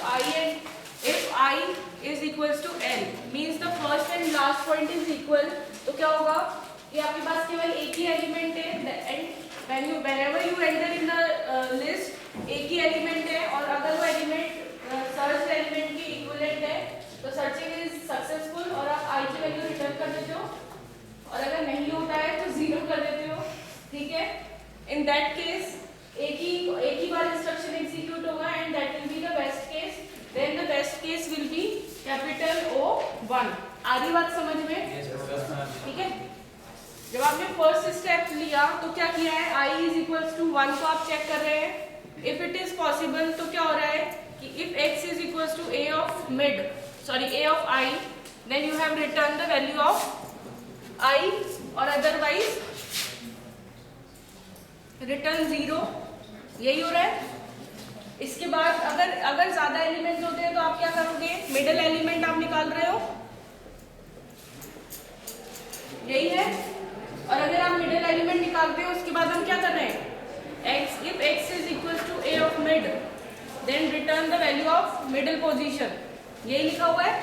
I is equals to L means the first and last point is equal, तो क्या होगा कि आपके पास केवल एक ही एलिमेंट है and whenever you enter in the list एक ही एलिमेंट है और अगर वो एलिमेंट सर्च एलिमेंट की इक्विवेलेंट है तो सर्चिंग इज सक्सेसफुल और आप I की वैल्यू रिटर्न कर देते हो, और अगर नहीं होता है तो 0 कर देते हो, ठीक है। इन दैट केस एक ही बार इंस्ट्रक्शन एग्जीक्यूट होगा and that will be the best case, then the best case will be capital O1। आ रही बात समझ में? ठीक है। जब आपने फर्स्ट स्टेप लिया तो क्या किया है, I इज इक्वल्स टू 1 को आप चेक कर रहे हैं। इफ इट इज पॉसिबल तो क्या हो रहा है कि if x is equals to a of I then you have returned the value of I और otherwise return 0, यही हो रहा है। इसके बाद अगर ज्यादा एलिमेंट्स होते हैं तो आप क्या करोगे, मिडिल एलिमेंट आप निकाल रहे हो, यही है। और अगर आप मिडिल एलिमेंट निकालते हो उसके बाद हम क्या कर रहे हैं, if x is equals to a of mid then return the value of middle position, यही लिखा हुआ है।